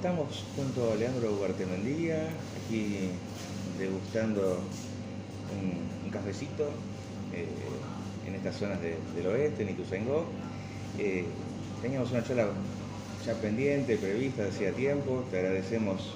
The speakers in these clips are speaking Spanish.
estamos junto a Leandro Guartemendía, aquí degustando un cafecito en estas zonas del oeste, en Ituzaingó. Teníamos una charla ya pendiente, prevista hacía tiempo. Te agradecemos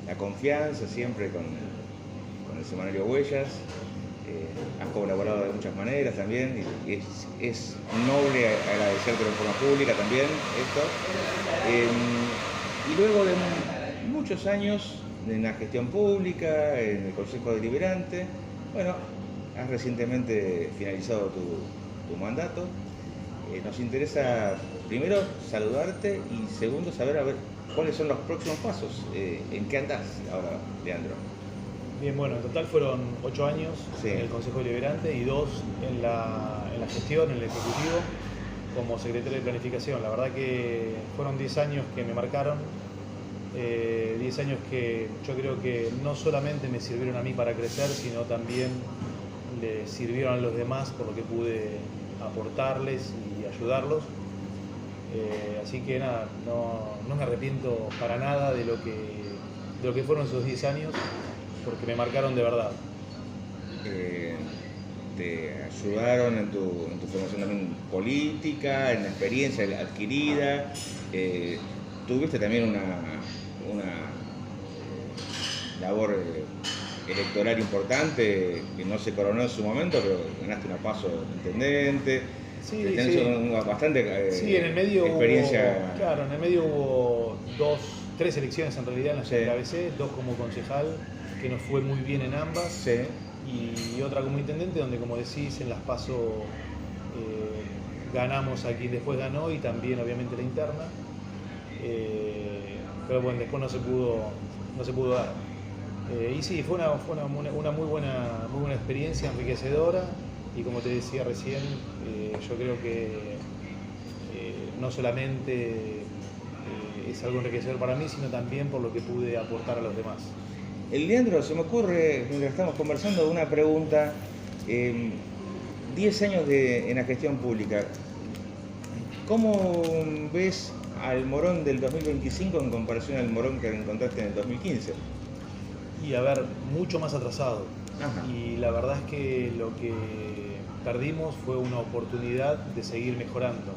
la confianza siempre con el semanario Huellas. Has colaborado de muchas maneras también y es noble agradecerte de forma pública también esto. Y luego de muchos años en la gestión pública, en el Consejo Deliberante, bueno, has recientemente finalizado tu mandato. Nos interesa primero saludarte y segundo saber a ver cuáles son los próximos pasos. ¿En qué andás ahora, Leandro? Bien, bueno, en total fueron 8 años en el Consejo Deliberante y 2 en la gestión, en el Ejecutivo, como secretario de Planificación. La verdad que fueron 10 años que me marcaron, 10 años que yo creo que no solamente me sirvieron a mí para crecer, sino también le sirvieron a los demás por lo que pude aportarles y ayudarlos. Así que nada, no me arrepiento para nada de lo que fueron esos 10 años, porque me marcaron de verdad. Te ayudaron en tu formación también política, en la experiencia adquirida. Tuviste también una labor electoral importante que no se coronó en su momento, pero ganaste una paso de intendente. Sí, Bastante sí, en el medio experiencia. En el medio hubo 3 elecciones en realidad en las que encabecé, 2 como concejal, que nos fue muy bien en ambas, sí. Y otra como intendente, donde, como decís, en las PASO ganamos a quien después ganó y también obviamente la interna, pero bueno, después no se pudo dar. Y sí, fue una muy buena experiencia, enriquecedora, y como te decía recién, yo creo que no solamente es algo enriquecedor para mí, sino también por lo que pude aportar a los demás. Leandro, se me ocurre, mientras estamos conversando, una pregunta. 10 años en la gestión pública. ¿Cómo ves al Morón del 2025 en comparación al Morón que encontraste en el 2015? Y a ver, mucho más atrasado. Ajá. Y la verdad es que lo que perdimos fue una oportunidad de seguir mejorando.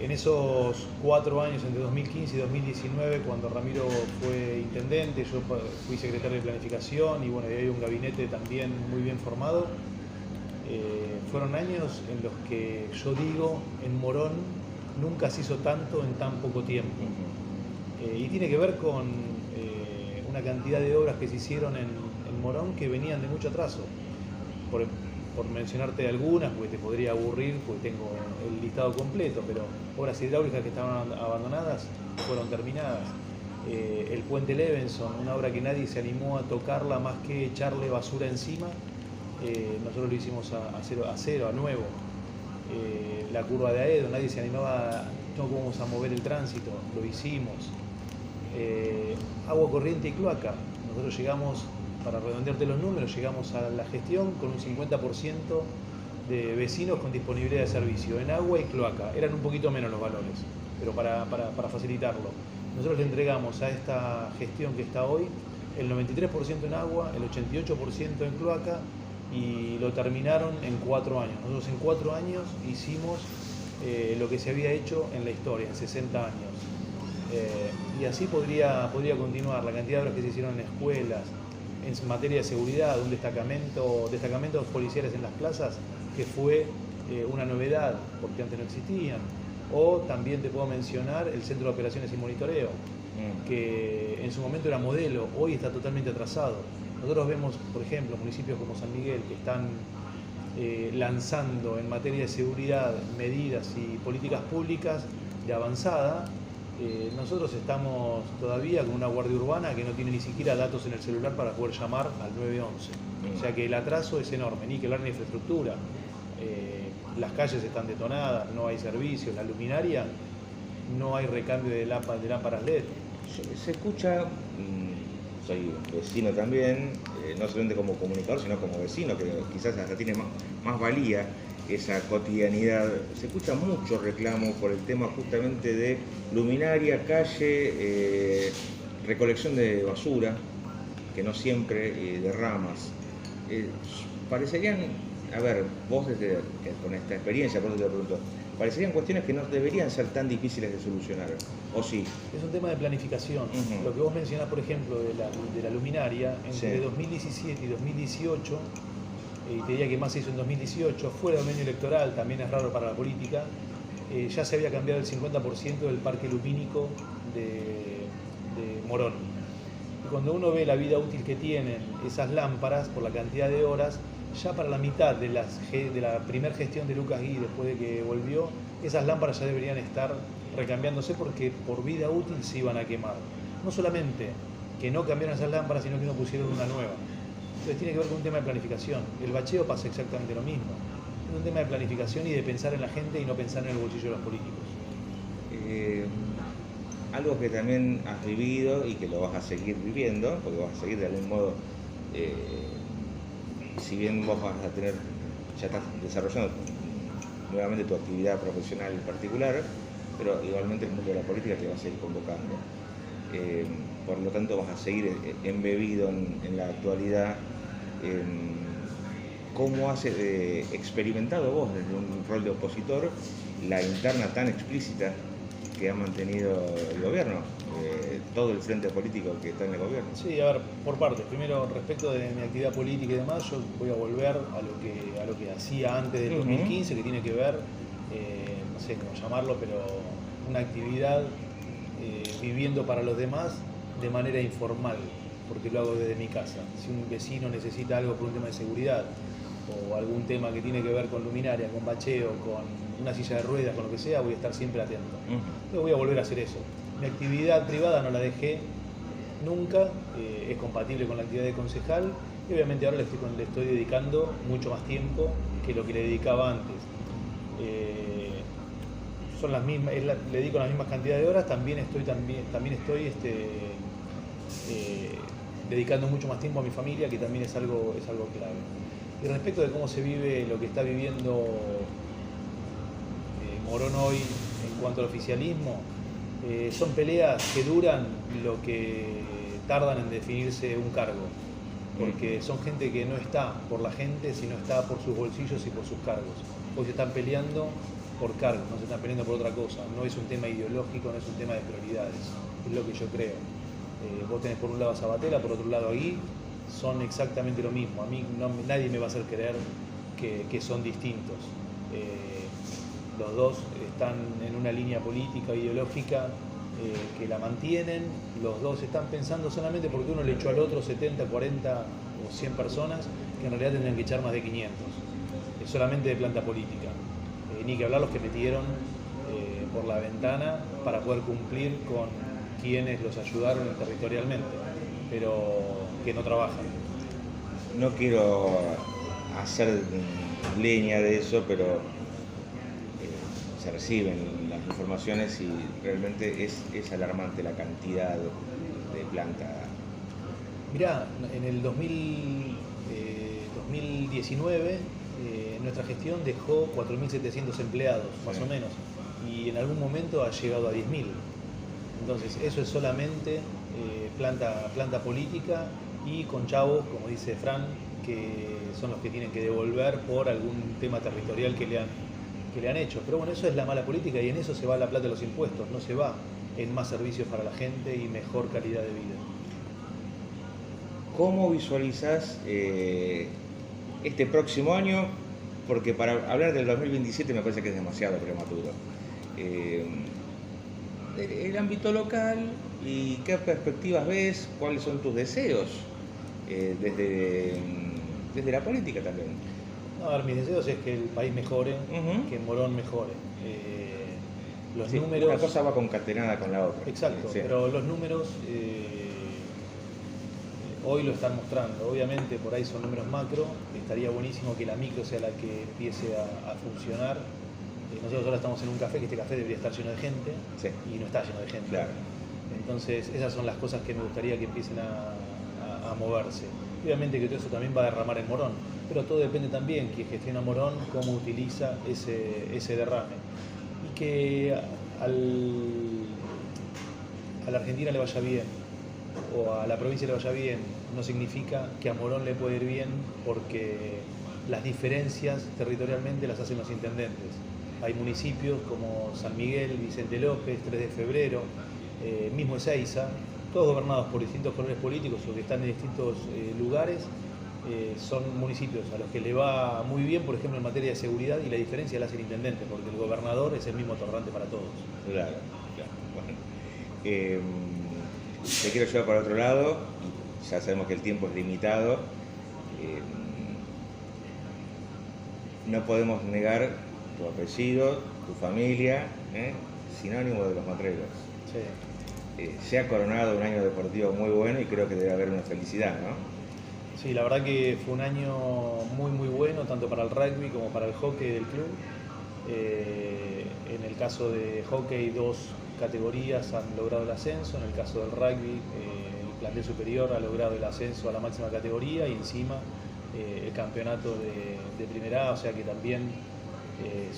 En esos 4 años, entre 2015 y 2019, cuando Ramiro fue intendente, yo fui secretario de Planificación y bueno, y hay un gabinete también muy bien formado. Fueron años en los que yo digo, en Morón nunca se hizo tanto en tan poco tiempo. Y tiene que ver con una cantidad de obras que se hicieron en Morón que venían de mucho atraso. Por mencionarte algunas, porque te podría aburrir, porque tengo el listado completo, pero obras hidráulicas que estaban abandonadas fueron terminadas. El puente Levenson, una obra que nadie se animó a tocarla más que echarle basura encima, nosotros lo hicimos a cero, a nuevo. La curva de Aedo, nadie se animaba, no vamos a mover el tránsito, lo hicimos. Agua corriente y cloaca, nosotros llegamos, para redondearte los números, llegamos a la gestión con un 50% de vecinos con disponibilidad de servicio en agua y cloaca. Eran un poquito menos los valores, pero para facilitarlo. Nosotros le entregamos a esta gestión que está hoy el 93% en agua, el 88% en cloaca, y lo terminaron en 4 años. Nosotros en 4 años hicimos lo que se había hecho en la historia, en 60 años. Y así podría continuar la cantidad de obras que se hicieron en escuelas, en materia de seguridad, destacamentos policiales en las plazas, que fue una novedad, porque antes no existían. O también te puedo mencionar el Centro de Operaciones y Monitoreo, que en su momento era modelo, hoy está totalmente atrasado. Nosotros vemos, por ejemplo, municipios como San Miguel, que están lanzando en materia de seguridad medidas y políticas públicas de avanzada. Nosotros estamos todavía con una guardia urbana que no tiene ni siquiera datos en el celular para poder llamar al 911. O sea que el atraso es enorme, ni que hablar de infraestructura. Las calles están detonadas, no hay servicios, la luminaria, no hay recambio de lámparas LED. Se escucha, soy vecino también, no solamente como comunicador, sino como vecino, que quizás hasta tiene más valía. esa cotidianidad. Se escucha mucho reclamo por el tema justamente de luminaria, calle, recolección de basura, que no siempre derramas. Parecerían, a ver, vos con esta experiencia, por eso te pregunto, parecerían cuestiones que no deberían ser tan difíciles de solucionar, ¿o sí? Es un tema de planificación. Lo que vos mencionás, por ejemplo, de la luminaria, entre 2017 y 2018, y te diría que más se hizo en 2018, fuera del año electoral, también es raro para la política, ya se había cambiado el 50% del parque lumínico de Morón. Y cuando uno ve la vida útil que tienen esas lámparas por la cantidad de horas, ya para la mitad de la primera gestión de Lucas Gui, después de que volvió, esas lámparas ya deberían estar recambiándose porque por vida útil se iban a quemar. No solamente que no cambiaron esas lámparas, sino que no pusieron una nueva. Entonces tiene que ver con un tema de planificación. El bacheo pasa exactamente lo mismo. Es un tema de planificación y de pensar en la gente y no pensar en el bolsillo de los políticos. Algo que también has vivido y que lo vas a seguir viviendo, porque vas a seguir de algún modo, si bien vos vas a tener, ya estás desarrollando nuevamente tu actividad profesional particular, pero igualmente el mundo de la política te va a seguir convocando. Por lo tanto vas a seguir embebido en la actualidad. ¿Cómo has experimentado vos desde un rol de opositor la interna tan explícita que ha mantenido el gobierno, todo el frente político que está en el gobierno? Sí, a ver, por partes. Primero, respecto de mi actividad política y demás, yo voy a volver a lo que hacía antes del 2015, que tiene que ver, no sé cómo llamarlo, pero una actividad viviendo para los demás de manera informal, porque lo hago desde mi casa. Si un vecino necesita algo por un tema de seguridad o algún tema que tiene que ver con luminaria, con bacheo, con una silla de ruedas, con lo que sea, voy a estar siempre atento. Yo voy a volver a hacer eso. Mi actividad privada no la dejé nunca, es compatible con la actividad de concejal y obviamente ahora le estoy dedicando mucho más tiempo que lo que le dedicaba antes. Son las mismas, le dedico las mismas cantidades de horas, también estoy dedicando mucho más tiempo a mi familia, que también es algo clave. Y respecto de cómo se vive lo que está viviendo Morón hoy en cuanto al oficialismo, son peleas que duran lo que tardan en definirse un cargo, porque son gente que no está por la gente, sino está por sus bolsillos y por sus cargos. Hoy se están peleando por cargos, no se están peleando por otra cosa. No es un tema ideológico, no es un tema de prioridades, es lo que yo creo. Vos tenés por un lado a Sabatella, por otro lado a Gui, son exactamente lo mismo. A mí nadie me va a hacer creer que son distintos. Los dos están en una línea política, ideológica, que la mantienen. Los dos están pensando solamente porque uno le echó al otro 70, 40 o 100 personas, que en realidad tendrían que echar más de 500. Es solamente de planta política. Ni que hablar los que metieron por la ventana para poder cumplir con quienes los ayudaron territorialmente, pero que no trabajan. No quiero hacer leña de eso, pero se reciben las informaciones y realmente es alarmante la cantidad de planta. Mirá, en el 2019 nuestra gestión dejó 4.700 empleados, más o menos, y en algún momento ha llegado a 10.000. Entonces, eso es solamente planta política y con chavos, como dice Fran, que son los que tienen que devolver por algún tema territorial que le han hecho. Pero bueno, eso es la mala política y en eso se va la plata de los impuestos, no se va en más servicios para la gente y mejor calidad de vida. ¿Cómo visualizás este próximo año? Porque para hablar del 2027 me parece que es demasiado prematuro. El ámbito local y qué perspectivas ves, cuáles son tus deseos desde la política también. A ver, mis deseos es que el país mejore, que Morón mejore. Los números... Una cosa va concatenada con la otra. Exacto, pero los números hoy lo están mostrando. Obviamente por ahí son números macro, estaría buenísimo que la micro sea la que empiece a funcionar. Nosotros ahora estamos en un café, que este café debería estar lleno de gente, y no está lleno de gente. Claro. Entonces esas son las cosas que me gustaría que empiecen a a moverse. Obviamente que todo eso también va a derramar en Morón, pero todo depende también quién gestiona Morón, cómo utiliza ese derrame. Y que a la Argentina le vaya bien o a la provincia le vaya bien no significa que a Morón le puede ir bien, porque las diferencias territorialmente las hacen los intendentes. Hay municipios como San Miguel, Vicente López, 3 de Febrero, mismo Ezeiza, todos gobernados por distintos colores políticos o que están en distintos lugares. Son municipios a los que le va muy bien, por ejemplo, en materia de seguridad, y la diferencia la hace el intendente, porque el gobernador es el mismo torrante para todos. Claro, claro. Bueno, te quiero llevar para otro lado, ya sabemos que el tiempo es limitado. No podemos negar tu apellido, tu familia, sinónimo de los Matreros. Sí. Se ha coronado un año deportivo muy bueno y creo que debe haber una felicidad, ¿no? Sí, la verdad que fue un año muy muy bueno, tanto para el rugby como para el hockey del club. En el caso de hockey, 2 categorías han logrado el ascenso. En el caso del rugby, el plantel superior ha logrado el ascenso a la máxima categoría y encima el campeonato de primera A, o sea que también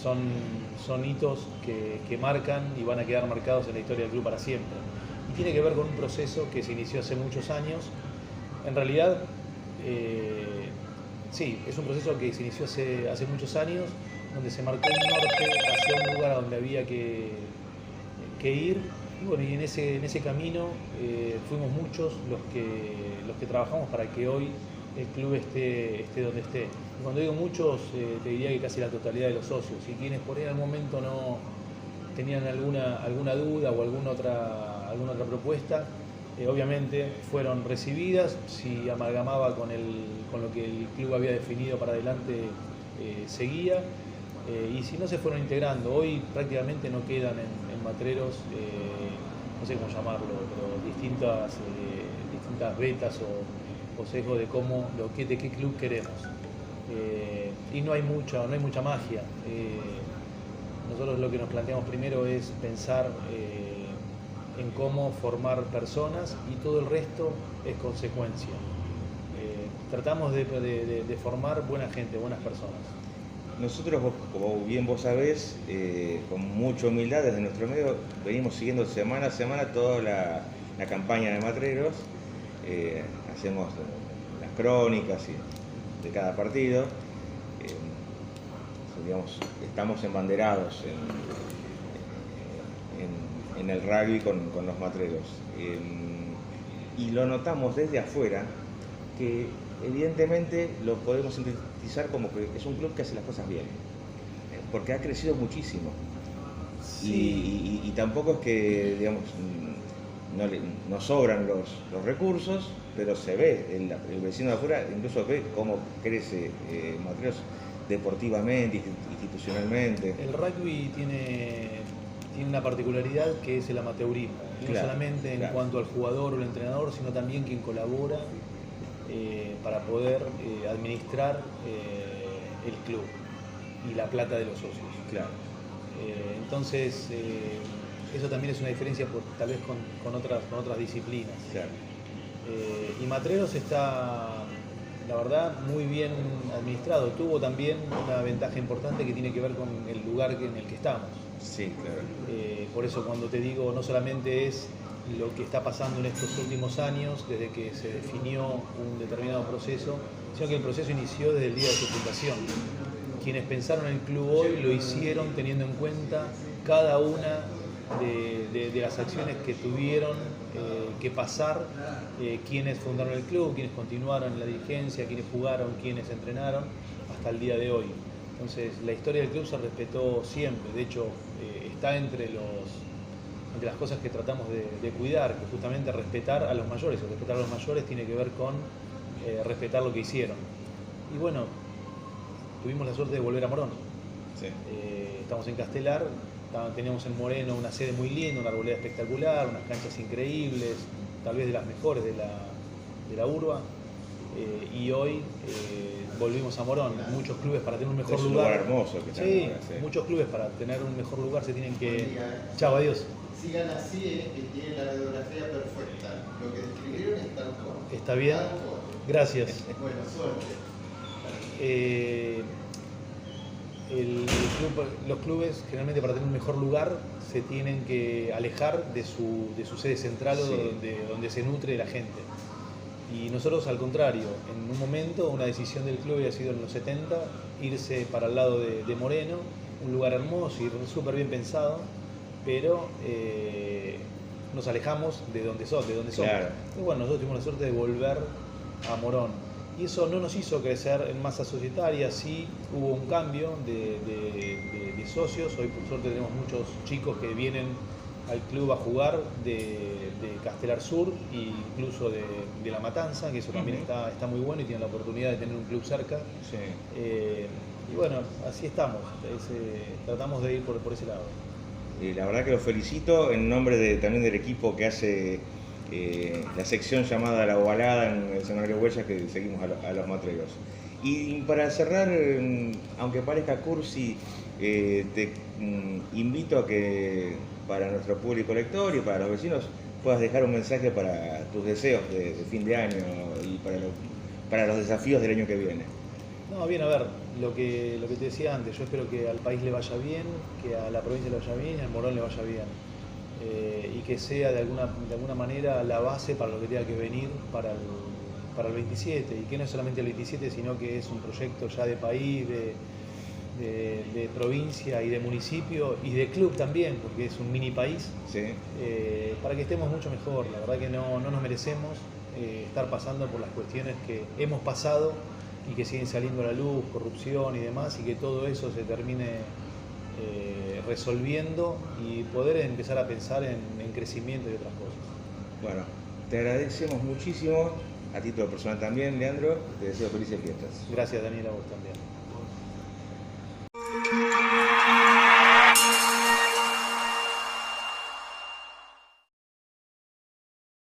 son hitos que marcan y van a quedar marcados en la historia del club para siempre. Y tiene que ver con un proceso que se inició hace muchos años. En realidad, sí, es un proceso que se inició hace muchos años, donde se marcó un norte hacia un lugar a donde había que ir. Y bueno, y en ese camino fuimos muchos los que trabajamos para que hoy el club esté donde esté. Y cuando digo muchos, te diría que casi la totalidad de los socios, y quienes por ahí en algún momento no tenían alguna duda o alguna otra propuesta, obviamente fueron recibidas. Si amalgamaba con lo que el club había definido para adelante, seguía, y si no, se fueron integrando. Hoy prácticamente no quedan en Matreros, no sé cómo llamarlo, pero distintas vetas o sesgos de de qué club queremos. Y no hay mucha magia. Nosotros lo que nos planteamos primero es pensar en cómo formar personas, y todo el resto es consecuencia. Tratamos de formar buena gente, buenas personas. Nosotros, como bien vos sabés, con mucha humildad desde nuestro medio venimos siguiendo semana a semana toda la campaña de Matreros. Hacemos las crónicas de cada partido. Digamos, estamos embanderados en el rugby con los Matreros. Y lo notamos desde afuera, que evidentemente lo podemos sintetizar como que es un club que hace las cosas bien, porque ha crecido muchísimo. Sí. Y tampoco es que, digamos, no sobran los recursos, pero se ve, el vecino de afuera incluso ve cómo crece Matreros deportivamente, institucionalmente. El rugby tiene una particularidad, que es el amateurismo, claro, no solamente en cuanto al jugador o el entrenador, sino también quien colabora para poder administrar el club y la plata de los socios. Claro. Entonces, eso también es una diferencia tal vez con otras disciplinas. Claro. Y Matreros está, la verdad, muy bien administrado. Tuvo también una ventaja importante que tiene que ver con el lugar en el que estamos. Sí, claro. Por eso, cuando te digo, no solamente es lo que está pasando en estos últimos años, desde que se definió un determinado proceso, sino que el proceso inició desde el día de su fundación. Quienes pensaron el club hoy lo hicieron teniendo en cuenta cada una de las acciones que tuvieron que pasar, quienes fundaron el club, quienes continuaron en la dirigencia, quienes jugaron, quienes entrenaron, hasta el día de hoy. Entonces, la historia del club se respetó siempre. De hecho, está entre las cosas que tratamos de cuidar, que justamente respetar a los mayores. El respetar a los mayores tiene que ver con respetar lo que hicieron. Y bueno, tuvimos la suerte de volver a Morón. Sí. Estamos en Castelar, teníamos en Moreno una sede muy linda, una arboleda espectacular, unas canchas increíbles, tal vez de las mejores de la urba. Y hoy volvimos a Morón. Muchos clubes, para tener un mejor lugar. Es un lugar hermoso que sí, muchos clubes para tener un mejor lugar se tienen que... Chao, adiós. Sigan así, que tienen la radiografía perfecta. Lo que describieron es tal cual. ¿Está bien? Tal cual. Gracias. Bueno, suerte. Los clubes, generalmente para tener un mejor lugar, se tienen que alejar de su sede central o donde se nutre la gente. Y nosotros, al contrario, en un momento, una decisión del club había sido en los 70, irse para el lado de Moreno, un lugar hermoso y súper bien pensado, pero nos alejamos de donde somos. Claro. Y bueno, nosotros tuvimos la suerte de volver a Morón. Y eso no nos hizo crecer en masa societaria, sí hubo un cambio de socios. Hoy por suerte tenemos muchos chicos que vienen al club a jugar de Castelar Sur e incluso de La Matanza, que eso también está muy bueno y tienen la oportunidad de tener un club cerca. Sí. Y bueno, así estamos, tratamos de ir por ese lado. La verdad que los felicito en nombre también del equipo que hace la sección llamada La Ovalada en el Semanario Huellas, que seguimos a los matreros. Y para cerrar, aunque parezca cursi, te invito a que para nuestro público lector y para los vecinos puedas dejar un mensaje para tus deseos de fin de año y para los desafíos del año que viene. No, bien, a ver, lo que te decía antes, yo espero que al país le vaya bien, que a la provincia le vaya bien y al Morón le vaya bien. Y que sea de alguna manera la base para lo que tenga que venir para el 27, y que no es solamente el 27, sino que es un proyecto ya de país, de provincia y de municipio y de club también, porque es un mini país, ¿Sí? para que estemos mucho mejor. La verdad que no nos merecemos estar pasando por las cuestiones que hemos pasado y que siguen saliendo a la luz, corrupción y demás, y que todo eso se termine resolviendo y poder empezar a pensar en crecimiento y otras cosas. Bueno, te agradecemos muchísimo, a título personal también, Leandro, te deseo felices fiestas. Gracias, Daniel, a vos también.